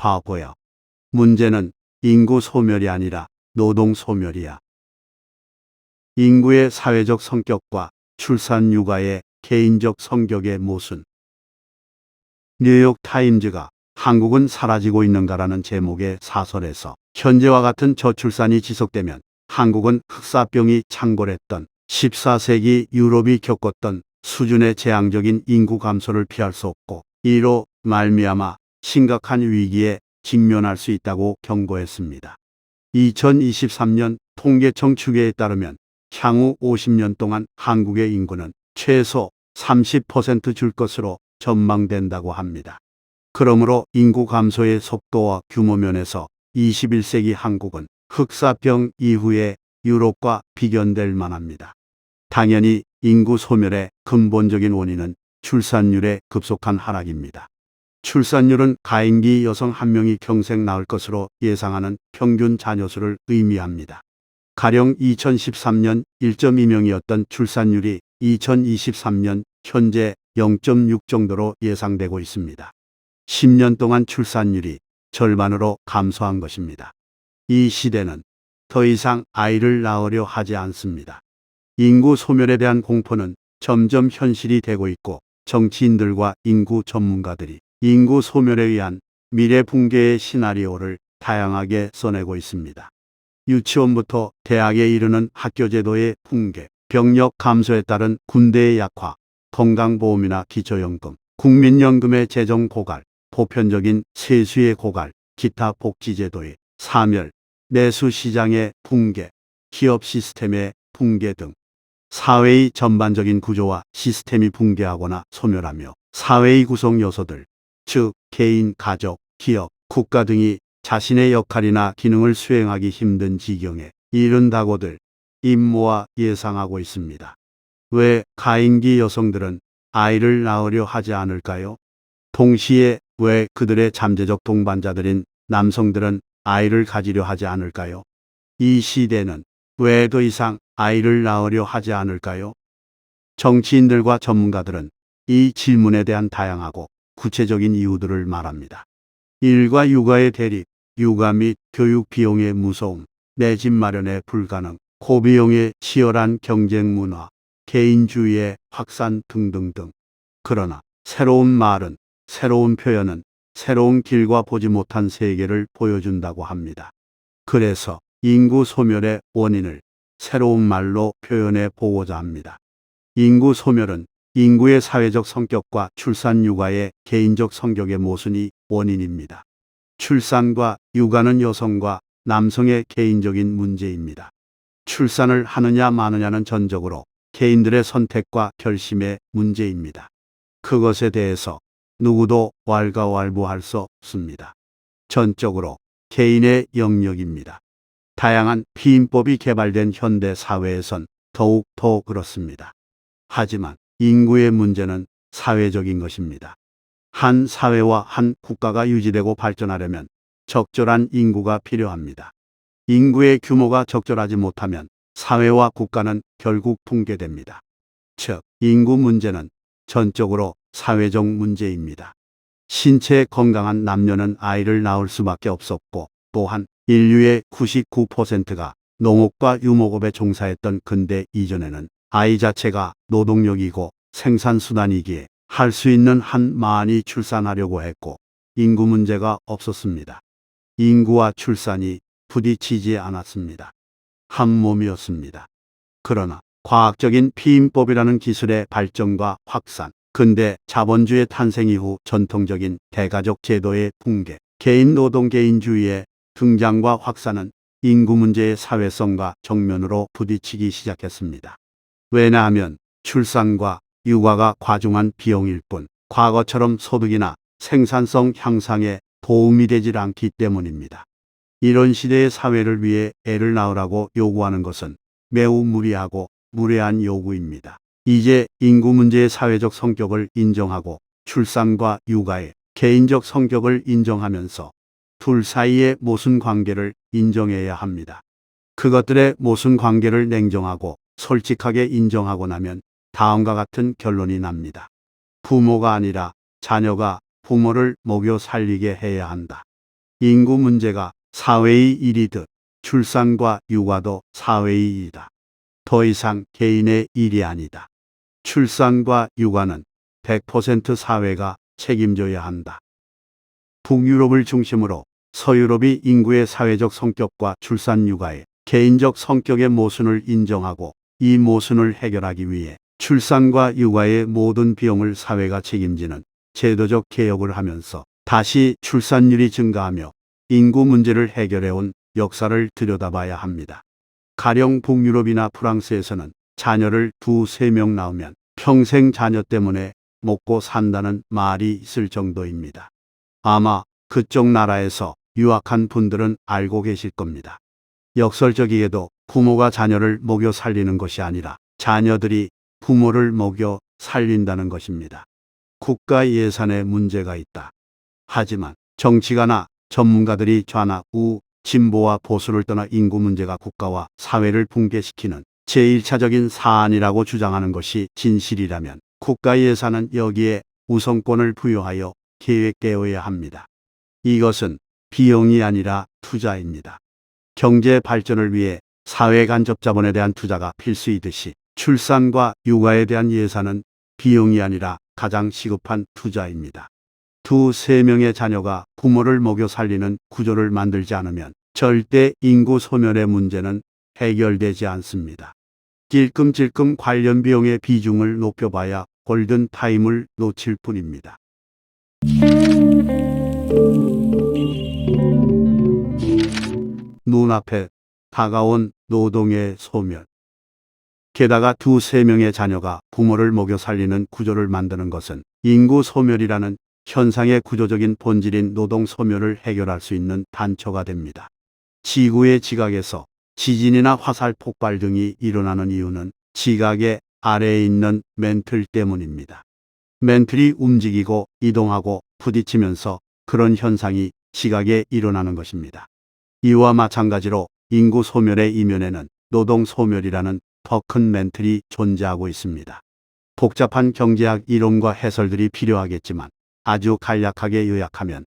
바보야. 문제는 인구 소멸이 아니라 노동 소멸이야. 인구의 사회적 성격과 출산 육아의 개인적 성격의 모순. 뉴욕 타임즈가 한국은 사라지고 있는가라는 제목의 사설에서 현재와 같은 저출산이 지속되면 한국은 흑사병이 창궐했던 14세기 유럽이 겪었던 수준의 재앙적인 인구 감소를 피할 수 없고 이로 말미암아 심각한 위기에 직면할 수 있다고 경고했습니다. 2023년 통계청 추계에 따르면 향후 50년 동안 한국의 인구는 최소 30% 줄 것으로 전망된다고 합니다. 그러므로 인구 감소의 속도와 규모 면에서 21세기 한국은 흑사병 이후의 유럽과 비견될 만합니다. 당연히 인구 소멸의 근본적인 원인은 출산율의 급속한 하락입니다. 출산율은 가임기 여성 한 명이 평생 낳을 것으로 예상하는 평균 자녀수를 의미합니다. 가령 2013년 1.2명이었던 출산율이 2023년 현재 0.6 정도로 예상되고 있습니다. 10년 동안 출산율이 절반으로 감소한 것입니다. 이 시대는 더 이상 아이를 낳으려 하지 않습니다. 인구 소멸에 대한 공포는 점점 현실이 되고 있고 정치인들과 인구 전문가들이 인구 소멸에 의한 미래 붕괴의 시나리오를 다양하게 써내고 있습니다. 유치원부터 대학에 이르는 학교 제도의 붕괴, 병력 감소에 따른 군대의 약화, 건강보험이나 기초연금, 국민연금의 재정 고갈, 보편적인 세수의 고갈, 기타 복지제도의 사멸, 내수시장의 붕괴, 기업 시스템의 붕괴 등 사회의 전반적인 구조와 시스템이 붕괴하거나 소멸하며 사회의 구성 요소들, 즉 개인, 가족, 기업, 국가 등이 자신의 역할이나 기능을 수행하기 힘든 지경에 이른다고들 임모와 예상하고 있습니다. 왜 가임기 여성들은 아이를 낳으려 하지 않을까요? 동시에 왜 그들의 잠재적 동반자들인 남성들은 아이를 가지려 하지 않을까요? 이 시대는 왜 더 이상 아이를 낳으려 하지 않을까요? 정치인들과 전문가들은 이 질문에 대한 다양하고 구체적인 이유들을 말합니다. 일과 육아의 대립, 육아 및 교육 비용의 무서움, 내 집 마련의 불가능, 고비용의 치열한 경쟁 문화, 개인주의의 확산 등등등. 그러나 새로운 말은, 새로운 표현은 새로운 길과 보지 못한 세계를 보여준다고 합니다. 그래서 인구 소멸의 원인을 새로운 말로 표현해 보고자 합니다. 인구 소멸은 인구의 사회적 성격과 출산 육아의 개인적 성격의 모순이 원인입니다. 출산과 육아는 여성과 남성의 개인적인 문제입니다. 출산을 하느냐 마느냐는 전적으로 개인들의 선택과 결심의 문제입니다. 그것에 대해서 누구도 왈가왈부할 수 없습니다. 전적으로 개인의 영역입니다. 다양한 피임법이 개발된 현대 사회에선 더욱 더 그렇습니다. 하지만 인구의 문제는 사회적인 것입니다. 한 사회와 한 국가가 유지되고 발전하려면 적절한 인구가 필요합니다. 인구의 규모가 적절하지 못하면 사회와 국가는 결국 붕괴됩니다. 즉, 인구 문제는 전적으로 사회적 문제입니다. 신체 건강한 남녀는 아이를 낳을 수밖에 없었고 또한 인류의 99%가 농업과 유목업에 종사했던 근대 이전에는 아이 자체가 노동력이고 생산수단이기에 할 수 있는 한 많이 출산하려고 했고 인구 문제가 없었습니다. 인구와 출산이 부딪히지 않았습니다. 한 몸이었습니다. 그러나 과학적인 피임법이라는 기술의 발전과 확산, 근대 자본주의 탄생 이후 전통적인 대가족 제도의 붕괴, 개인 노동 개인주의의 등장과 확산은 인구 문제의 사회성과 정면으로 부딪히기 시작했습니다. 왜냐하면 출산과 육아가 과중한 비용일 뿐 과거처럼 소득이나 생산성 향상에 도움이 되질 않기 때문입니다. 이런 시대의 사회를 위해 애를 낳으라고 요구하는 것은 매우 무리하고 무례한 요구입니다. 이제 인구 문제의 사회적 성격을 인정하고 출산과 육아의 개인적 성격을 인정하면서 둘 사이의 모순 관계를 인정해야 합니다. 그것들의 모순 관계를 냉정하고 솔직하게 인정하고 나면 다음과 같은 결론이 납니다. 부모가 아니라 자녀가 부모를 먹여 살리게 해야 한다. 인구 문제가 사회의 일이듯 출산과 육아도 사회의 일이다. 더 이상 개인의 일이 아니다. 출산과 육아는 100% 사회가 책임져야 한다. 북유럽을 중심으로 서유럽이 인구의 사회적 성격과 출산 육아의 개인적 성격의 모순을 인정하고 이 모순을 해결하기 위해 출산과 육아의 모든 비용을 사회가 책임지는 제도적 개혁을 하면서 다시 출산율이 증가하며 인구 문제를 해결해온 역사를 들여다봐야 합니다. 가령 북유럽이나 프랑스에서는 자녀를 2~3명 낳으면 평생 자녀 때문에 먹고 산다는 말이 있을 정도입니다. 아마 그쪽 나라에서 유학한 분들은 알고 계실 겁니다. 역설적이게도 부모가 자녀를 먹여 살리는 것이 아니라 자녀들이 부모를 먹여 살린다는 것입니다. 국가 예산에 문제가 있다. 하지만 정치가나 전문가들이 좌나 우, 진보와 보수를 떠나 인구 문제가 국가와 사회를 붕괴시키는 제1차적인 사안이라고 주장하는 것이 진실이라면 국가 예산은 여기에 우선권을 부여하여 계획되어야 합니다. 이것은 비용이 아니라 투자입니다. 경제 발전을 위해 사회 간접 자본에 대한 투자가 필수이듯이 출산과 육아에 대한 예산은 비용이 아니라 가장 시급한 투자입니다. 2~3명의 자녀가 부모를 먹여 살리는 구조를 만들지 않으면 절대 인구 소멸의 문제는 해결되지 않습니다. 찔끔찔끔 관련 비용의 비중을 높여봐야 골든타임을 놓칠 뿐입니다. 눈앞에 다가온 노동의 소멸. 게다가 2~3명의 자녀가 부모를 먹여 살리는 구조를 만드는 것은 인구 소멸이라는 현상의 구조적인 본질인 노동 소멸을 해결할 수 있는 단초가 됩니다. 지구의 지각에서 지진이나 화살 폭발 등이 일어나는 이유는 지각의 아래에 있는 맨틀 때문입니다. 맨틀이 움직이고 이동하고 부딪히면서 그런 현상이 지각에 일어나는 것입니다. 이와 마찬가지로 인구 소멸의 이면에는 노동 소멸이라는 더 큰 맨틀이 존재하고 있습니다. 복잡한 경제학 이론과 해설들이 필요하겠지만 아주 간략하게 요약하면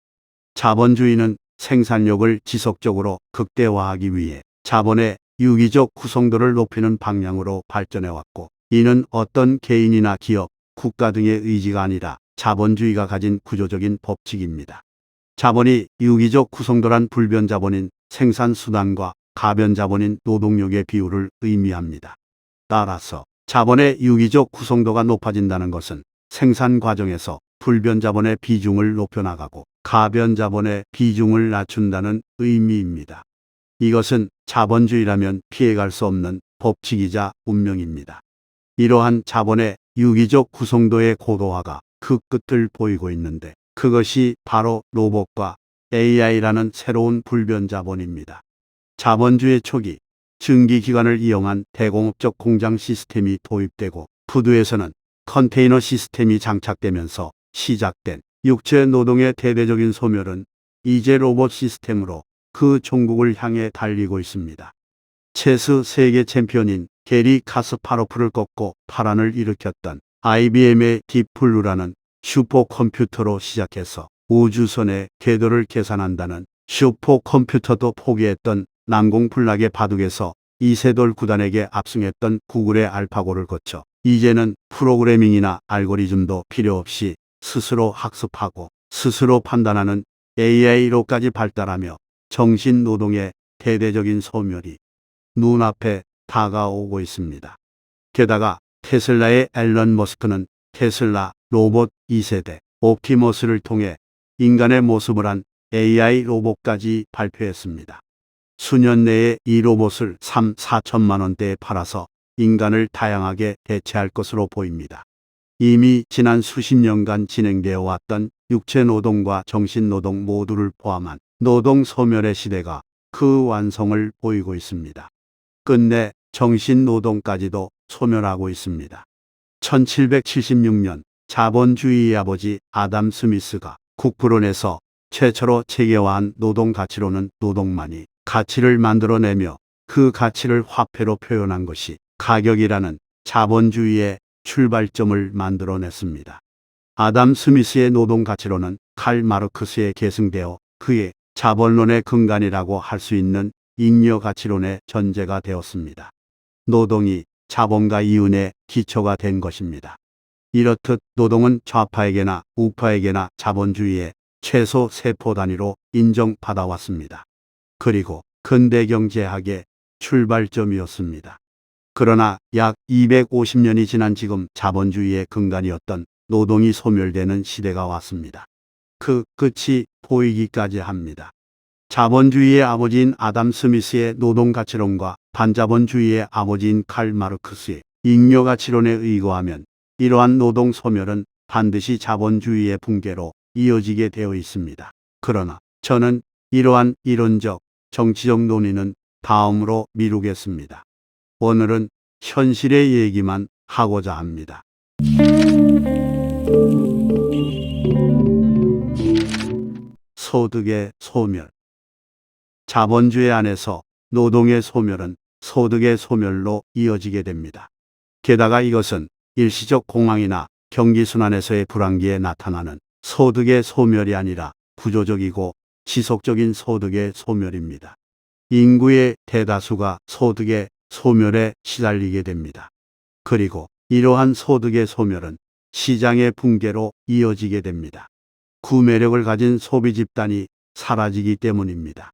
자본주의는 생산력을 지속적으로 극대화하기 위해 자본의 유기적 구성도를 높이는 방향으로 발전해왔고, 이는 어떤 개인이나 기업, 국가 등의 의지가 아니라 자본주의가 가진 구조적인 법칙입니다. 자본이 유기적 구성도란 불변자본인 생산수단과 가변자본인 노동력의 비율을 의미합니다. 따라서 자본의 유기적 구성도가 높아진다는 것은 생산 과정에서 불변자본의 비중을 높여나가고 가변자본의 비중을 낮춘다는 의미입니다. 이것은 자본주의라면 피해갈 수 없는 법칙이자 운명입니다. 이러한 자본의 유기적 구성도의 고도화가 그 끝을 보이고 있는데, 그것이 바로 로봇과 AI라는 새로운 불변자본입니다. 자본주의 초기 증기기관을 이용한 대공업적 공장 시스템이 도입되고 푸드에서는 컨테이너 시스템이 장착되면서 시작된 육체 노동의 대대적인 소멸은 이제 로봇 시스템으로 그 종국을 향해 달리고 있습니다. 체스 세계 챔피언인 게리 카스파로프를 꺾고 파란을 일으켰던 IBM의 딥블루라는 슈퍼컴퓨터로 시작해서 우주선의 궤도를 계산한다는 슈퍼컴퓨터도 포기했던 난공불락의 바둑에서 이세돌 구단에게 압승했던 구글의 알파고를 거쳐 이제는 프로그래밍이나 알고리즘도 필요 없이 스스로 학습하고 스스로 판단하는 AI로까지 발달하며 정신노동의 대대적인 소멸이 눈앞에 다가오고 있습니다. 게다가 테슬라의 앨런 머스크는 테슬라 로봇 2세대 옵티머스를 통해 인간의 모습을 한 AI 로봇까지 발표했습니다. 수년 내에 이 로봇을 3~4천만 원대에 팔아서 인간을 다양하게 대체할 것으로 보입니다. 이미 지난 수십 년간 진행되어 왔던 육체노동과 정신노동 모두를 포함한 노동 소멸의 시대가 그 완성을 보이고 있습니다. 끝내 정신노동까지도 소멸하고 있습니다. 1776년 자본주의의 아버지 아담 스미스가 국부론에서 최초로 체계화한 노동가치로는 노동만이 가치를 만들어내며 그 가치를 화폐로 표현한 것이 가격이라는 자본주의의 출발점을 만들어냈습니다. 아담 스미스의 노동가치로는 칼 마르크스에 계승되어 그의 자본론의 근간이라고 할 수 있는 잉여 가치론의 전제가 되었습니다. 노동이 자본과 이윤의 기초가 된 것입니다. 이렇듯 노동은 좌파에게나 우파에게나 자본주의의 최소 세포 단위로 인정받아왔습니다. 그리고 근대경제학의 출발점이었습니다. 그러나 약 250년이 지난 지금 자본주의의 근간이었던 노동이 소멸되는 시대가 왔습니다. 그 끝이 보이기까지 합니다. 자본주의의 아버지인 아담 스미스의 노동가치론과 반자본주의의 아버지인 칼 마르크스의 잉여가치론에 의거하면 이러한 노동 소멸은 반드시 자본주의의 붕괴로 이어지게 되어 있습니다. 그러나 저는 이러한 이론적, 정치적 논의는 다음으로 미루겠습니다. 오늘은 현실의 얘기만 하고자 합니다. 소득의 소멸. 자본주의 안에서 노동의 소멸은 소득의 소멸로 이어지게 됩니다. 게다가 이것은 일시적 공황이나 경기순환에서의 불황기에 나타나는 소득의 소멸이 아니라 구조적이고 지속적인 소득의 소멸입니다. 인구의 대다수가 소득의 소멸에 시달리게 됩니다. 그리고 이러한 소득의 소멸은 시장의 붕괴로 이어지게 됩니다. 구매력을 가진 소비 집단이 사라지기 때문입니다.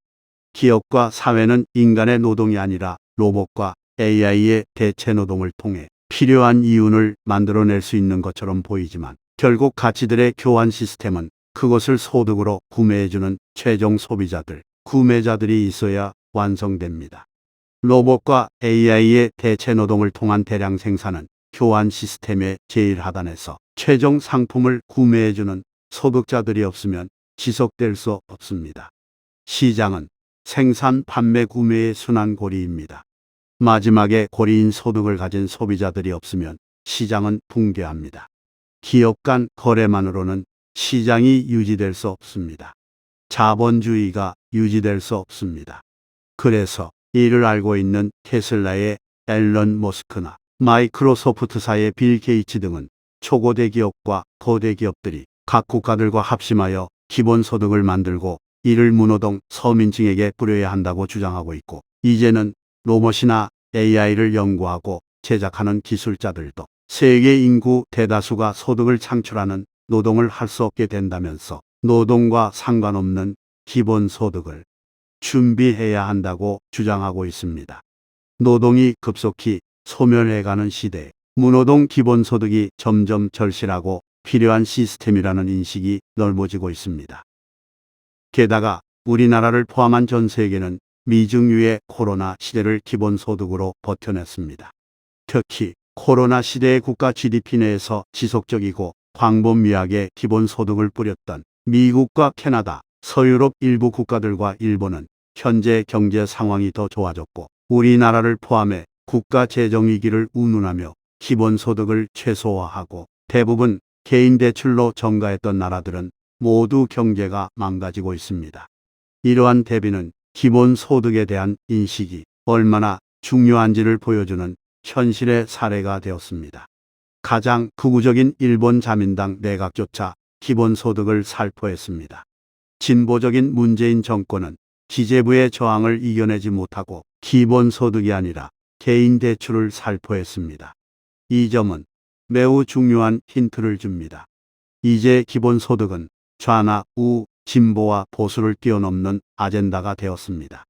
기업과 사회는 인간의 노동이 아니라 로봇과 AI의 대체 노동을 통해 필요한 이윤을 만들어낼 수 있는 것처럼 보이지만 결국 가치들의 교환 시스템은 그것을 소득으로 구매해주는 최종 소비자들, 구매자들이 있어야 완성됩니다. 로봇과 AI의 대체 노동을 통한 대량 생산은 교환 시스템의 제일 하단에서 최종 상품을 구매해주는 소득자들이 없으면 지속될 수 없습니다. 시장은 생산, 판매, 구매의 순환고리입니다. 마지막에 고리인 소득을 가진 소비자들이 없으면 시장은 붕괴합니다. 기업 간 거래만으로는 시장이 유지될 수 없습니다. 자본주의가 유지될 수 없습니다. 그래서 이를 알고 있는 테슬라의 앨런 머스크나 마이크로소프트사의 빌 게이츠 등은 초고대 기업과 거대 기업들이 각 국가들과 합심하여 기본소득을 만들고 이를 무노동 서민층에게 뿌려야 한다고 주장하고 있고, 이제는 로봇이나 AI를 연구하고 제작하는 기술자들도 세계 인구 대다수가 소득을 창출하는 노동을 할 수 없게 된다면서 노동과 상관없는 기본소득을 준비해야 한다고 주장하고 있습니다. 노동이 급속히 소멸해가는 시대에 무노동 기본소득이 점점 절실하고 필요한 시스템이라는 인식이 넓어지고 있습니다. 게다가 우리나라를 포함한 전 세계는 미증유의 코로나 시대를 기본소득으로 버텨냈습니다. 특히 코로나 시대의 국가 GDP 내에서 지속적이고 광범위하게 기본소득을 뿌렸던 미국과 캐나다, 서유럽 일부 국가들과 일본은 현재 경제 상황이 더 좋아졌고 우리나라를 포함해 국가 재정위기를 운운하며 기본소득을 최소화하고 대부분 개인 대출로 전가했던 나라들은 모두 경제가 망가지고 있습니다. 이러한 대비는 기본소득에 대한 인식이 얼마나 중요한지를 보여주는 현실의 사례가 되었습니다. 가장 극우적인 일본 자민당 내각조차 기본소득을 살포했습니다. 진보적인 문재인 정권은 기재부의 저항을 이겨내지 못하고 기본소득이 아니라 개인 대출을 살포했습니다. 이 점은 매우 중요한 힌트를 줍니다. 이제 기본소득은 좌나 우, 진보와 보수를 뛰어넘는 아젠다가 되었습니다.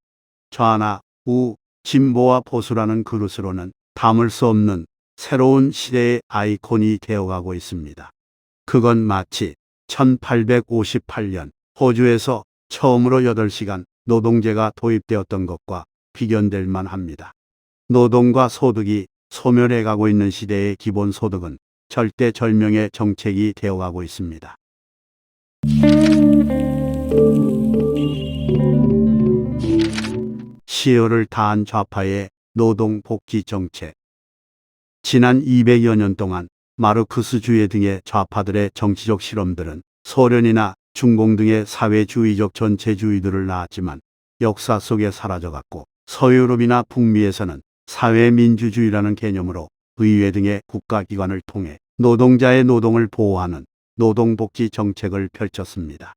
좌나 우, 진보와 보수라는 그릇으로는 담을 수 없는 새로운 시대의 아이콘이 되어가고 있습니다. 그건 마치 1858년 호주에서 처음으로 8시간 노동제가 도입되었던 것과 비견될 만합니다. 노동과 소득이 소멸해가고 있는 시대의 기본소득은 절대절명의 정책이 되어가고 있습니다. 시효를 다한 좌파의 노동복지 정책. 지난 200여 년 동안 마르크스주의 등의 좌파들의 정치적 실험들은 소련이나 중공 등의 사회주의적 전체주의들을 낳았지만 역사 속에 사라져갔고, 서유럽이나 북미에서는 사회민주주의라는 개념으로 의회 등의 국가기관을 통해 노동자의 노동을 보호하는 노동복지 정책을 펼쳤습니다.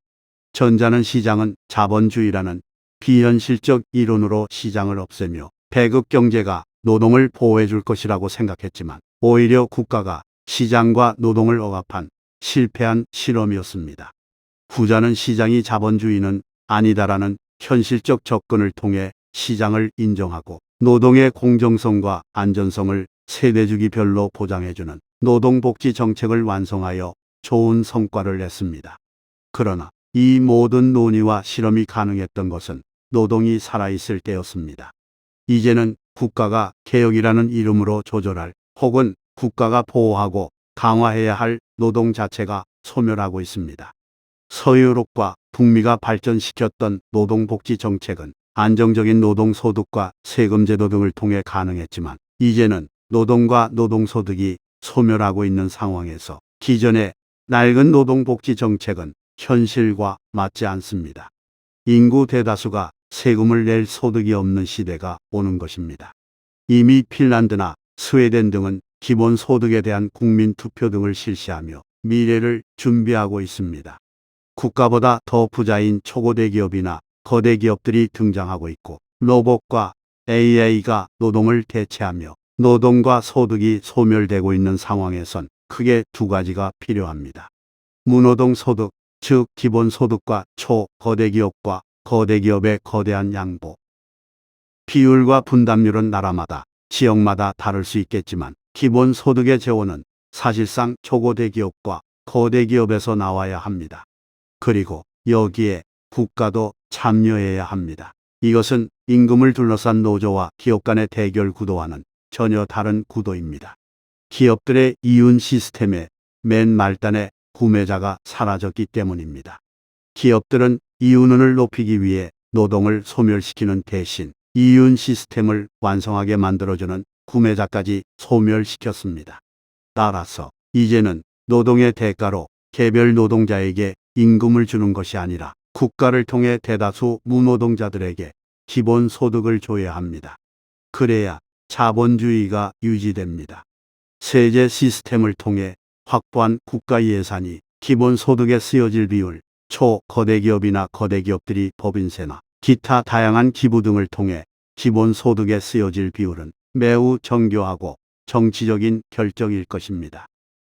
전자는 시장은 자본주의라는 비현실적 이론으로 시장을 없애며 배급 경제가 노동을 보호해 줄 것이라고 생각했지만 오히려 국가가 시장과 노동을 억압한 실패한 실험이었습니다. 후자는 시장이 자본주의는 아니다라는 현실적 접근을 통해 시장을 인정하고 노동의 공정성과 안전성을 세대주기별로 보장해주는 노동복지 정책을 완성하여 좋은 성과를 냈습니다. 그러나 이 모든 논의와 실험이 가능했던 것은 노동이 살아있을 때였습니다. 이제는 국가가 개혁이라는 이름으로 조절할 혹은 국가가 보호하고 강화해야 할 노동 자체가 소멸하고 있습니다. 서유럽과 북미가 발전시켰던 노동복지 정책은 안정적인 노동소득과 세금제도 등을 통해 가능했지만 이제는 노동과 노동소득이 소멸하고 있는 상황에서 기존의 낡은 노동복지 정책은 현실과 맞지 않습니다. 인구 대다수가 세금을 낼 소득이 없는 시대가 오는 것입니다. 이미 핀란드나 스웨덴 등은 기본소득에 대한 국민투표 등을 실시하며 미래를 준비하고 있습니다. 국가보다 더 부자인 초고대기업이나 거대 기업들이 등장하고 있고 로봇과 AI가 노동을 대체하며 노동과 소득이 소멸되고 있는 상황에선 크게 두 가지가 필요합니다. 무노동 소득, 즉 기본소득과 초거대 기업과 거대 기업의 거대한 양보. 비율과 분담률은 나라마다 지역마다 다를 수 있겠지만 기본소득의 재원은 사실상 초고대 기업과 거대 기업에서 나와야 합니다. 그리고 여기에 국가도 참여해야 합니다. 이것은 임금을 둘러싼 노조와 기업 간의 대결 구도와는 전혀 다른 구도입니다. 기업들의 이윤 시스템의 맨 말단에 구매자가 사라졌기 때문입니다. 기업들은 이윤을 높이기 위해 노동을 소멸시키는 대신 이윤 시스템을 완성하게 만들어주는 구매자까지 소멸시켰습니다. 따라서 이제는 노동의 대가로 개별 노동자에게 임금을 주는 것이 아니라 국가를 통해 대다수 무노동자들에게 기본소득을 줘야 합니다. 그래야 자본주의가 유지됩니다. 세제 시스템을 통해 확보한 국가 예산이 기본소득에 쓰여질 비율, 초거대기업이나 거대기업들이 법인세나 기타 다양한 기부 등을 통해 기본소득에 쓰여질 비율은 매우 정교하고 정치적인 결정일 것입니다.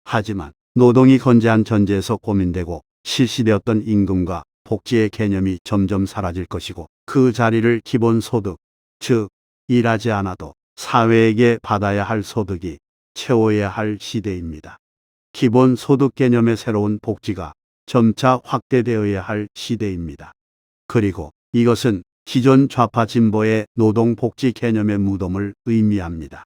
하지만 노동이 건재한 전제에서 고민되고 실시되었던 임금과 복지의 개념이 점점 사라질 것이고 그 자리를 기본소득, 즉 일하지 않아도 사회에게 받아야 할 소득이 채워야 할 시대입니다. 기본소득 개념의 새로운 복지가 점차 확대되어야 할 시대입니다. 그리고 이것은 기존 좌파 진보의 노동복지 개념의 무덤을 의미합니다.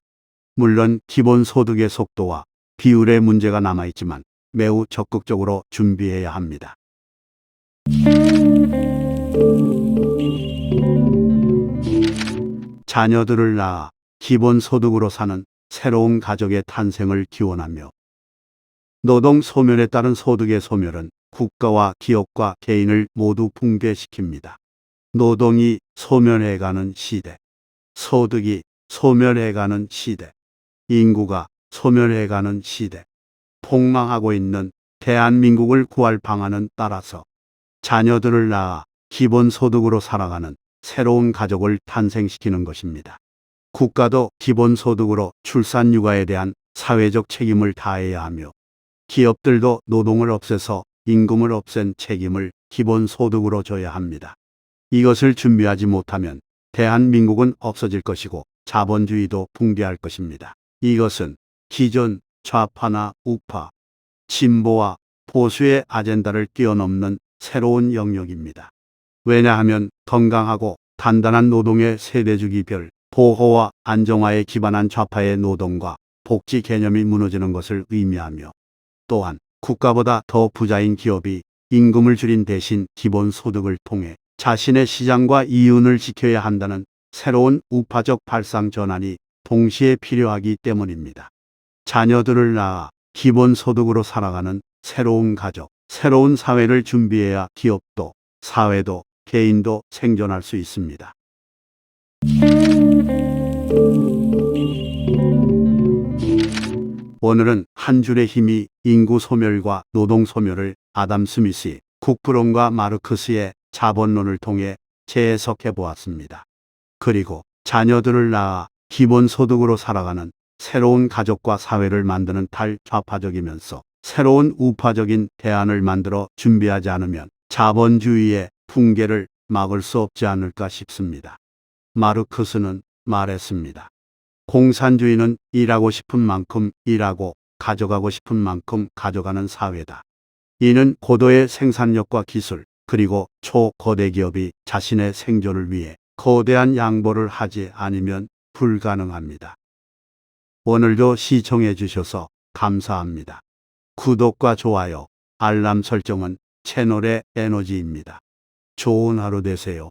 물론 기본소득의 속도와 비율의 문제가 남아있지만 매우 적극적으로 준비해야 합니다. 자녀들을 낳아 기본소득으로 사는 새로운 가족의 탄생을 기원하며 노동 소멸에 따른 소득의 소멸은 국가와 기업과 개인을 모두 붕괴시킵니다. 노동이 소멸해가는 시대, 소득이 소멸해가는 시대, 인구가 소멸해가는 시대, 폭망하고 있는 대한민국을 구할 방안은 따라서 자녀들을 낳아 기본소득으로 살아가는 새로운 가족을 탄생시키는 것입니다. 국가도 기본소득으로 출산육아에 대한 사회적 책임을 다해야 하며 기업들도 노동을 없애서 임금을 없앤 책임을 기본소득으로 져야 합니다. 이것을 준비하지 못하면 대한민국은 없어질 것이고 자본주의도 붕괴할 것입니다. 이것은 기존 좌파나 우파, 진보와 보수의 아젠다를 뛰어넘는 새로운 영역입니다. 왜냐하면 건강하고 단단한 노동의 세대주기별 보호와 안정화에 기반한 좌파의 노동과 복지 개념이 무너지는 것을 의미하며 또한 국가보다 더 부자인 기업이 임금을 줄인 대신 기본소득을 통해 자신의 시장과 이윤을 지켜야 한다는 새로운 우파적 발상 전환이 동시에 필요하기 때문입니다. 자녀들을 낳아 기본소득으로 살아가는 새로운 가족, 새로운 사회를 준비해야 기업도, 사회도, 개인도 생존할 수 있습니다. 오늘은 한 줄의 힘이 인구 소멸과 노동 소멸을 아담 스미스의 국부론과 마르크스의 자본론을 통해 재해석해 보았습니다. 그리고 자녀들을 낳아 기본소득으로 살아가는 새로운 가족과 사회를 만드는 탈좌파적이면서 새로운 우파적인 대안을 만들어 준비하지 않으면 자본주의의 붕괴를 막을 수 없지 않을까 싶습니다. 마르크스는 말했습니다. 공산주의는 일하고 싶은 만큼 일하고 가져가고 싶은 만큼 가져가는 사회다. 이는 고도의 생산력과 기술, 그리고 초거대 기업이 자신의 생존을 위해 거대한 양보를 하지 않으면 불가능합니다. 오늘도 시청해 주셔서 감사합니다. 구독과 좋아요, 알람 설정은 채널의 에너지입니다. 좋은 하루 되세요.